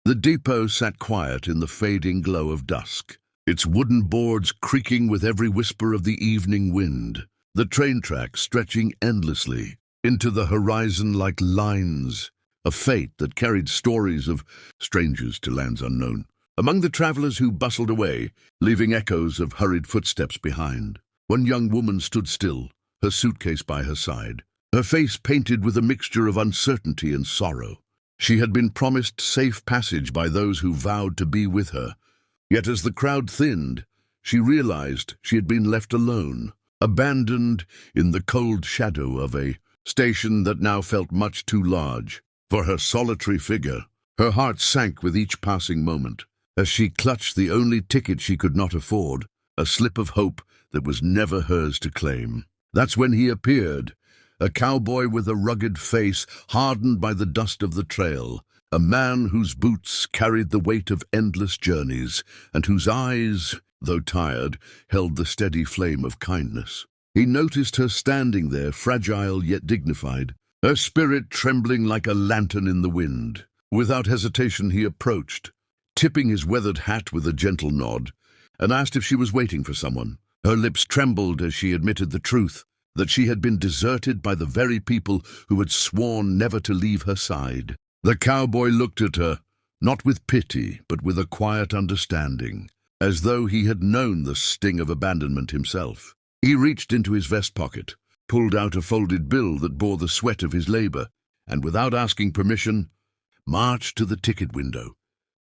The depot sat quiet in the fading glow of dusk, its wooden boards creaking with every whisper of the evening wind, the train tracks stretching endlessly into the horizon like lines of fate that carried stories of strangers to lands unknown. Among the travelers who bustled away, leaving echoes of hurried footsteps behind, one young woman stood still, her suitcase by her side, her face painted with a mixture of uncertainty and sorrow. She had been promised safe passage by those who vowed to be with her. Yet as the crowd thinned, she realized she had been left alone, abandoned in the cold shadow of a station that now felt much too large for her solitary figure. Her heart sank with each passing moment, as she clutched the only ticket she could not afford, a slip of hope that was never hers to claim. That's when he appeared, a cowboy with a rugged face hardened by the dust of the trail, a man whose boots carried the weight of endless journeys, and whose eyes, though tired, held the steady flame of kindness. He noticed her standing there, fragile yet dignified, her spirit trembling like a lantern in the wind. Without hesitation he approached, tipping his weathered hat with a gentle nod, and asked if she was waiting for someone. Her lips trembled as she admitted the truth, that she had been deserted by the very people who had sworn never to leave her side. The cowboy looked at her, not with pity, but with a quiet understanding, as though he had known the sting of abandonment himself. He reached into his vest pocket, pulled out a folded bill that bore the sweat of his labor, and without asking permission, marched to the ticket window.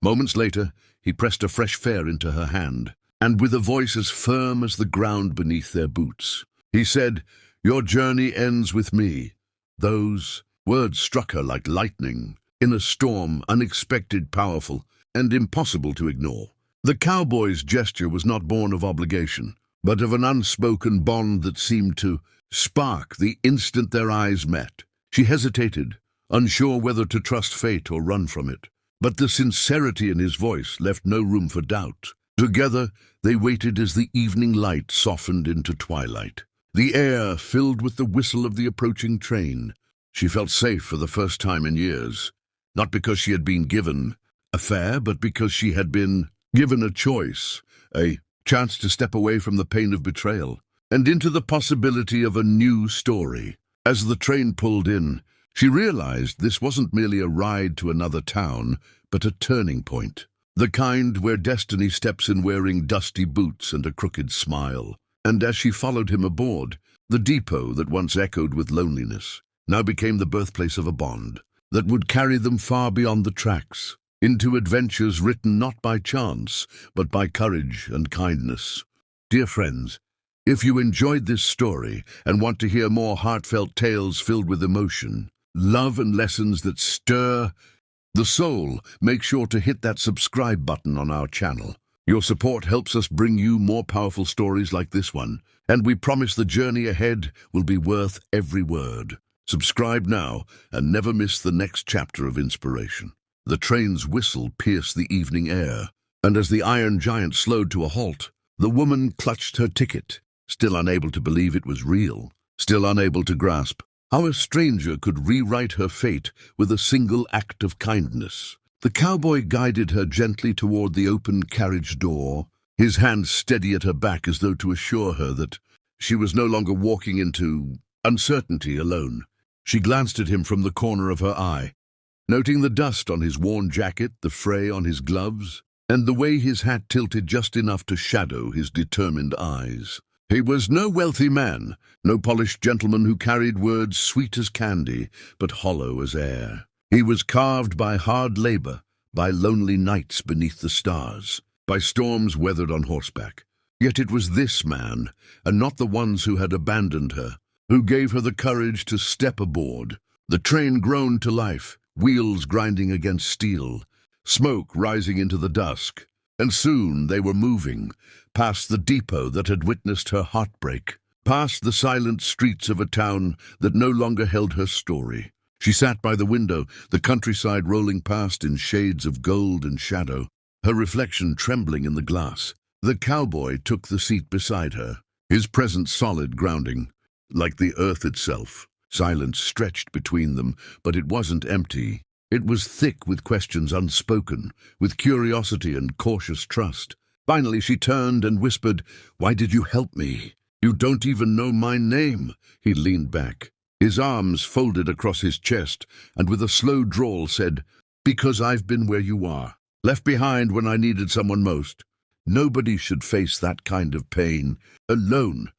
Moments later, he pressed a fresh fare into her hand, and with a voice as firm as the ground beneath their boots, he said, "Your journey ends with me." Those words struck her like lightning, in a storm, unexpected, powerful, and impossible to ignore. The cowboy's gesture was not born of obligation, but of an unspoken bond that seemed to spark the instant their eyes met. She hesitated, unsure whether to trust fate or run from it, but the sincerity in his voice left no room for doubt. Together, they waited as the evening light softened into twilight, the air filled with the whistle of the approaching train. She felt safe for the first time in years, not because she had been given a fare, but because she had been given a choice, a chance to step away from the pain of betrayal and into the possibility of a new story. As the train pulled in, she realized this wasn't merely a ride to another town, but a turning point. The kind where destiny steps in wearing dusty boots and a crooked smile. And as she followed him aboard, the depot that once echoed with loneliness now became the birthplace of a bond that would carry them far beyond the tracks, into adventures written not by chance, but by courage and kindness. Dear friends, if you enjoyed this story and want to hear more heartfelt tales filled with emotion, love, and lessons that stir the soul, make sure to hit that subscribe button on our channel. Your support helps us bring you more powerful stories like this one, and we promise the journey ahead will be worth every word. Subscribe now and never miss the next chapter of inspiration. The train's whistle pierced the evening air, and as the iron giant slowed to a halt, the woman clutched her ticket, still unable to believe it was real, still unable to grasp how a stranger could rewrite her fate with a single act of kindness. The cowboy guided her gently toward the open carriage door, his hand steady at her back as though to assure her that she was no longer walking into uncertainty alone. She glanced at him from the corner of her eye, noting the dust on his worn jacket, the fray on his gloves, and the way his hat tilted just enough to shadow his determined eyes. He was no wealthy man, no polished gentleman who carried words sweet as candy, but hollow as air. He was carved by hard labor, by lonely nights beneath the stars, by storms weathered on horseback. Yet it was this man, and not the ones who had abandoned her, who gave her the courage to step aboard. The train groaned to life, wheels grinding against steel, smoke rising into the dusk, and soon they were moving, past the depot that had witnessed her heartbreak, past the silent streets of a town that no longer held her story. She sat by the window, the countryside rolling past in shades of gold and shadow, her reflection trembling in the glass. The cowboy took the seat beside her, his presence solid, grounding, like the earth itself. Silence stretched between them, but it wasn't empty. It was thick with questions unspoken, with curiosity and cautious trust. Finally, she turned and whispered, "Why did you help me? You don't even know my name." He leaned back, his arms folded across his chest, and with a slow drawl said, "Because I've been where you are, left behind when I needed someone most. Nobody should face that kind of pain, alone."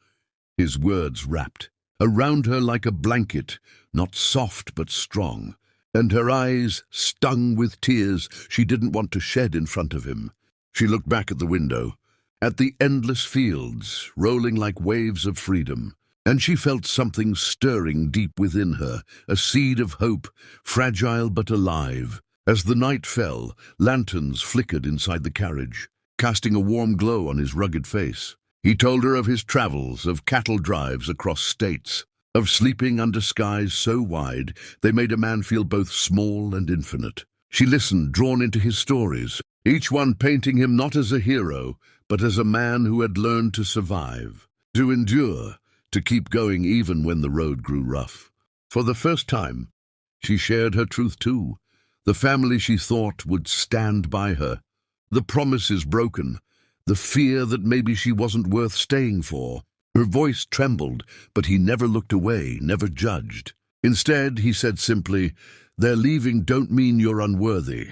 His words wrapped around her like a blanket, not soft but strong, and her eyes stung with tears she didn't want to shed in front of him. She looked back at the window, at the endless fields, rolling like waves of freedom, and she felt something stirring deep within her, a seed of hope, fragile but alive. As the night fell, lanterns flickered inside the carriage, casting a warm glow on his rugged face. He told her of his travels, of cattle drives across states, of sleeping under skies so wide they made a man feel both small and infinite. She listened, drawn into his stories, each one painting him not as a hero, but as a man who had learned to survive, to endure, to keep going even when the road grew rough. For the first time, she shared her truth too. The family she thought would stand by her. The promises broken, the fear that maybe she wasn't worth staying for. Her voice trembled, but he never looked away, never judged. Instead, he said simply, "Their leaving don't mean you're unworthy.